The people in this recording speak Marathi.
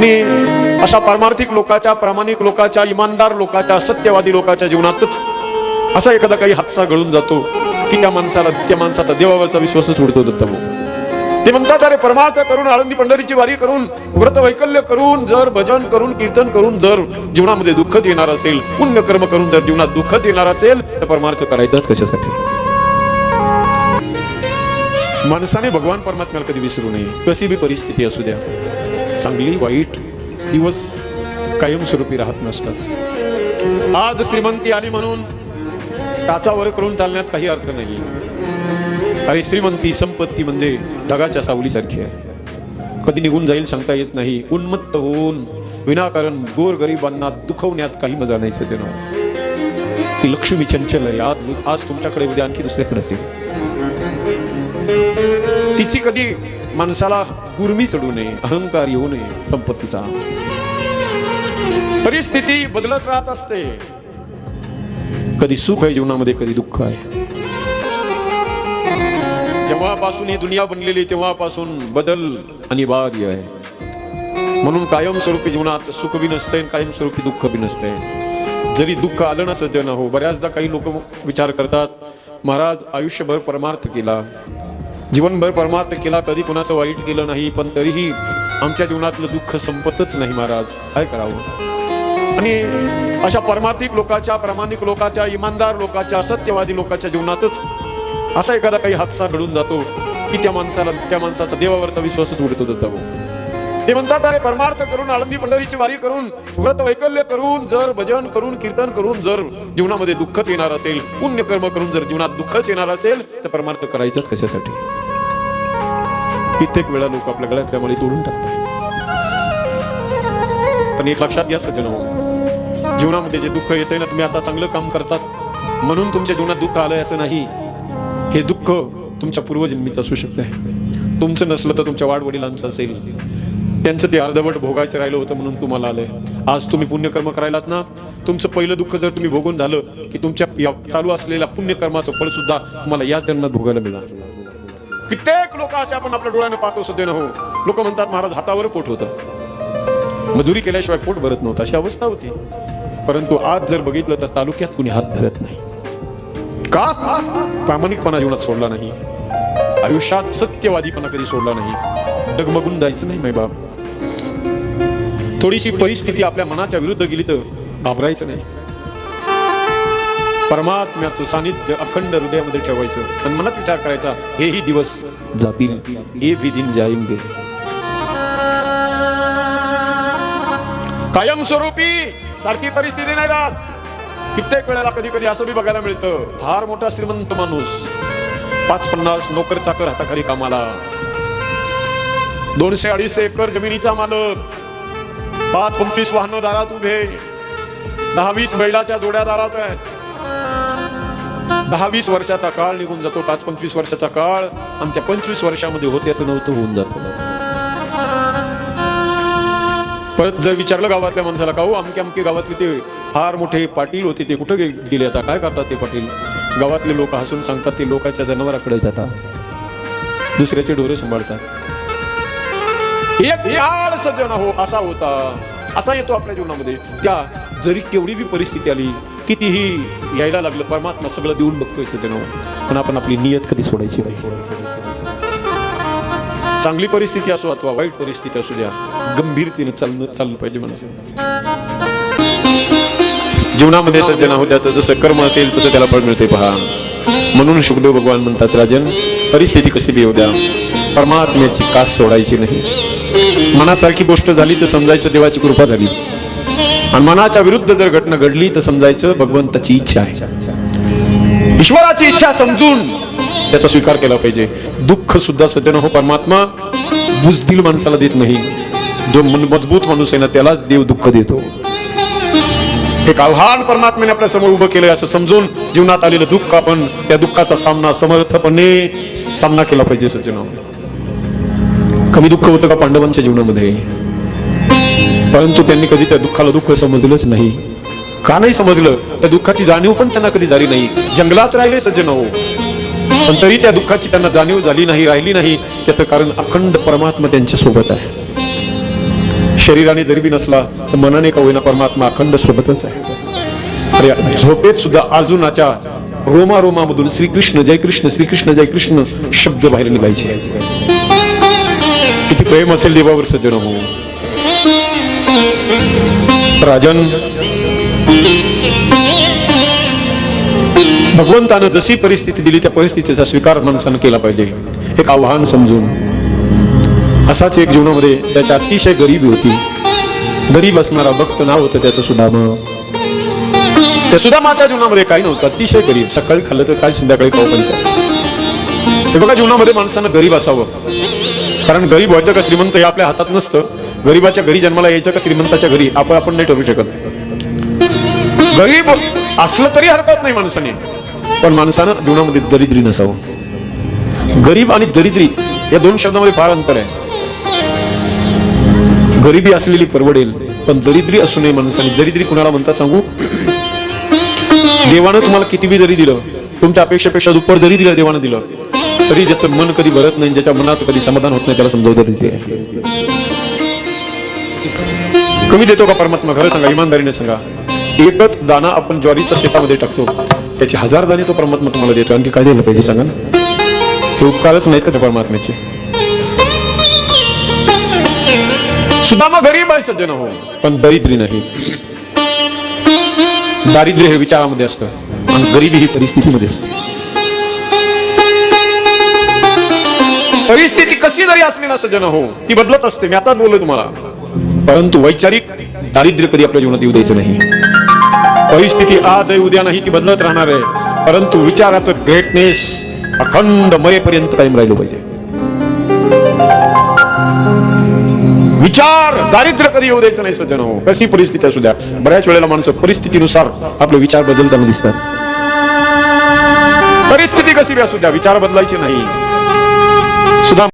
आणि अशा पारमार्थिक लोकांच्या, प्रामाणिक लोकांच्या, इमानदार लोकांच्या, सत्यवादी लोकांच्या जीवनातच असा एखादा काही हादसा घडून जातो की त्या माणसाचा देवावरचा विश्वासच उडतो दत्तभाऊ. ते म्हणतात, अरे परमार्थ करून, आळंदी पंढरीची वारी करून, व्रत वैकल्य करून, जर भजन करून, कीर्तन करून जर जीवनामध्ये दुःखच येणार असेल, पुण्य कर्म करून जर जीवनात दुःखच येणार असेल, तर परमार्थ करायचाच कशासाठी? माणसाने भगवान परमात्म्याला कधी विसरू नये. कशी बी परिस्थिती असू द्या, चांगली वाईट दिवस कायमस्वरूपी राहत नसतात. आज श्रीमंती आली म्हणून टाचावर करून चालण्यात काही अर्थ नाही. अरे श्रीमंती, संपत्ती म्हणजे ढगाच्या सावलीसारखी आहे, कधी निघून जाईल सांगता येत नाही. उन्मत्त होऊन विनाकारण गोरगरिबांना दुखवण्यात काही मजा नाही सज्जनो. ती लक्ष्मी चंचल आहे, आज तुमच्याकडे, उद्या आणखी दुसऱ्याकडे असेल. तिची कधी माणसाला गुरमी चढू नये, अहंकार येऊ नये संपत्तीचा. परिस्थिती बदलत राहत असते, कधी सुख आहे जीवनामध्ये, कधी दुःख आहे. जेव्हापासून ही दुनिया बनलेली तेव्हापासून बदल अनिवार्य आहे. म्हणून कायमस्वरूपी जीवनात सुख बी नसते, कायमस्वरूपी दुःख बी नसते. जरी दुःख आलं ना सज्जन हो, बऱ्याचदा काही लोक विचार करतात, महाराज आयुष्यभर परमार्थ केला, जीवनभर परमार्थ केला, कधी कुणाचं वाईट केलं नाही, पण तरीही आमच्या जीवनातलं दुःख संपतच नाही महाराज, काय करावं? आणि अशा परमार्थिक लोकांच्या, प्रामाणिक लोकांच्या, इमानदार लोकांच्या, सत्यवादी लोकांच्या जीवनातच असा एखादा काही हादसा घडून जातो की त्या माणसाचा देवावरचा विश्वासच उडतो दत्तभाऊ. ते म्हणतात, अरे परमार्थ करून, आळंदी पंढरीची वारी करून, व्रत वैकल्य करून, जर भजन करून, कीर्तन करून जर जीवनामध्ये दुःखच येणार असेल, पुण्य कर्म करून जर जीवनात दुःखच येणार असेल, तर परमार्थ करायचंच कशासाठी? कित्येक वेळा लोक आपल्या गळ्यातल्या माळी तोडून टाकतात. पण एक लक्षात घ्या सज्जनो, जीवनामध्ये जे दुःख येतंय ना, तुम्ही आता चांगलं काम करतात म्हणून तुमच्या जीवनात दुःख आलंय असं नाही. हे दुःख तुमच्या पूर्वजन्मीचं असू शकतं. तुमचं नसलं तर तुमच्या वाडवडिलांचं असेल, त्यांचं ते अर्धवट भोगायचं राहिलं होतं म्हणून तुम्हाला आलंय. आज तुम्ही पुण्यकर्म करायलात ना, तुमचं पहिलं दुःख जर तुम्ही भोगून झालं की तुमच्या चालू असलेल्या पुण्यकर्माचं फळ सुद्धा तुम्हाला या जन्मात भोगायला मिळणार. कित्येक लोक असे आपण आपल्या डोळ्यानं पाहतो सध्या हो. लोक म्हणतात, महाराज हातावर पोट होतं, मजुरी केल्याशिवाय पोट भरत नव्हतं, अशी अवस्था होती. परंतु आज जर बघितलं तर तालुक्यात कुणी हात धरत नाही. का? प्रामाणिकपणा जीवनात सोडला नाही, आयुष्यात सत्यवादीपणा कधी सोडला नाही, डगमगून जायचं नाही माय बाप. थोडीशी परिस्थिती आपल्या मनाच्या विरुद्ध गेली तर घाबरायचं नाही. परमात्म्याचं सानिध्य अखंड हृदयामध्ये ठेवायचं आणि मनात विचार करायचा, हेही दिवस जातील, हे भी दिन जाएंगे. कायमस्वरूपी सारखी परिस्थिती नाही राहत. कित्येक वेळेला कधी कधी असं बी बघायला मिळतं, फार मोठा श्रीमंत माणूस, 5-50 नोकर चाकर हाताखाली कामाला, 200-250 एकर जमिनीचा मालक, 5-25 वाहनं दारात उभे, 10-20 बैलाच्या जोड्या दारात आहेत. 10-20 वर्षाचा काळ निघून जातो, 5-25 वर्षाचा काळ, आणि त्या 25 वर्षामध्ये होत्याचं नव्हतं होऊन जातं. परत जर विचारलं गावातल्या माणसाला, का हो अमके गावातले ते फार मोठे पाटील होते, ते कुठं गेले, आता काय करतात ते पाटील? गावातले लोक हसून सांगतात, ते लोकांच्या जनावराकडे जातात, दुसऱ्याचे ढोरे सांभाळतात. एक काळ सज्जन हो असा होता, असा येतो आपल्या जीवनामध्ये. त्या जरी केवढी बी परिस्थिती आली, कितीही यायला लागलं, परमात्मा सगळं देऊन बघतोय सज्जन हो. पण आपण आपली नियत कधी सोडायची नाही. चांगली परिस्थिती असो अथवा वाईट परिस्थिती असू द्या, गंभीरतेने चाललं पाहिजे माणसाने जीवनामध्ये. सज्जन हो, त्याचं जसं कर्म असेल तसं त्याला फळ मिळते पहा. म्हणून शुकदेव भगवान म्हणतात, राजन परिस्थिती कशी बी येऊ द्या, परमात्म्याची कास सोडायची नाही. मनासारखी गोष्ट झाली तर समजायचं देवाची कृपा झाली, आणि मनाच्या विरुद्ध जर घटना घडली तर समजायचं भगवंताची इच्छा आहे. ईश्वराची इच्छा समजून त्याचा स्वीकार केला पाहिजे. दुःख सुद्धा सज्जन हो परमात्मा बुजदिल माणसाला देत नाही. जो मजबूत माणूस आहे ना, त्यालाच देव दुःख देतो. एक आव्हान परमात्म्याने आपल्या समोर उभं केलंय असं समजून जीवनात आलेलं दुःख, आपण त्या दुःखाचा सामना समर्थपणे सामना केला पाहिजे सज्जन. कमी दुःख होतं का पांडवांच्या जीवनामध्ये? परंतु त्यांनी कधी त्या दुःखाला दुःख समजलंच नाही. का नाही समजलं? त्या दुःखाची जाणीव पण त्यांना कधी झाली नाही. जंगलात राहिले सज्जन हो, पण तरी त्या दुःखाची त्यांना जाणीव झाली नाही, राहिली नाही. त्याचं कारण अखंड परमात्मा त्यांच्या सोबत आहे. शरीराने जरी बी नसला तर मनाने का होईना परमात्मा अखंड सोबतच आहे. अरे झोपेत सुद्धा अर्जुनाच्या रोमारोमामधून श्रीकृष्ण जय कृष्ण श्रीकृष्ण जय कृष्ण शब्द बाहेर निघायचे. किती प्रेम असेल देवावर सज्जन हो. राजन, भगवंतानं जशी परिस्थिती दिली त्या परिस्थितीचा स्वीकार माणसानं केला पाहिजे, एक आव्हान समजून. असाच एक जीवनामध्ये त्याच्या अतिशय गरिबी होती. गरीब असणारा भक्त नाव होतं त्याचं सुदामा. त्या सुदामाच्या जीवनामध्ये काही नव्हतं, अतिशय गरीब. सकाळी खाल्लं तर काय, संध्याकाळी खाऊ पण काय. हे बघा, जीवनामध्ये माणसानं गरीब असावं. कारण गरीब व्हायचं का श्रीमंत हे आपल्या हातात नसतं. गरीबाच्या घरी जन्माला यायचं का श्रीमंताच्या घरी आपण नाही ठरवू शकत. गरीब असलं तरी हरकत नाही माणसाने, पण माणसानं जीवनामध्ये दरिद्री नसावं. गरीब आणि दरिद्री या दोन शब्दामध्ये फार अंतर आहे. गरिबी असलेली परवडेल, पण दरिद्री असू नये माणसाने. दरिद्री कुणाला म्हणता सांगू? देवानं तुम्हाला किती बी जरी दिलं, तुमच्या अपेक्षेपेक्षा दुप्पट जरी दिलं देवानं दिलं, तरी ज्याचं मन कधी भरत नाही, ज्याच्या मनात कधी समाधान होत नाही, त्याला समजावं दरिद्री आहे. कमी देतो का परमात्मा? खरं सांगा, इमानदारीने सांगा. एकच दाना आपण ज्वारीच्या शेतामध्ये टाकतो, त्याचे 1000 दाणे तो परमात्मा तुम्हाला देतो. आणखी काय द्यायला पाहिजे सांगा ना? हे उपकारच नाहीत का त्या परमात्म्याचे? सुदामा गरीब आहे सज्जन हो, पण दरिद्री नाही. दारिद्र्य हे विचारामध्ये असतं आणि गरिबी ही परिस्थितीमध्ये असते. परिस्थिती कशी जरी असली ना सज्जन हो, ती बदलत असते. मी आता बोललो तुम्हाला, परंतु वैचारिक दारिद्र्य कधी आपल्या जीवनात येऊ द्यायचं नाही. परिस्थिती आज आहे उद्या नाही, ती बदलत राहणार आहे, परंतु विचाराचं ग्रेटनेस अखंड मरेपर्यंत कायम राहिलं पाहिजे. विचार दारिद्र्य कधी येऊ द्यायचं नाही सज्जन हो, कशी परिस्थिती असू द्या. बऱ्याच वेळेला माणसं परिस्थितीनुसार आपले विचार बदलताना दिसतात. परिस्थिती कशी बी असू द्या, विचार बदलायचे नाही. सुद्धा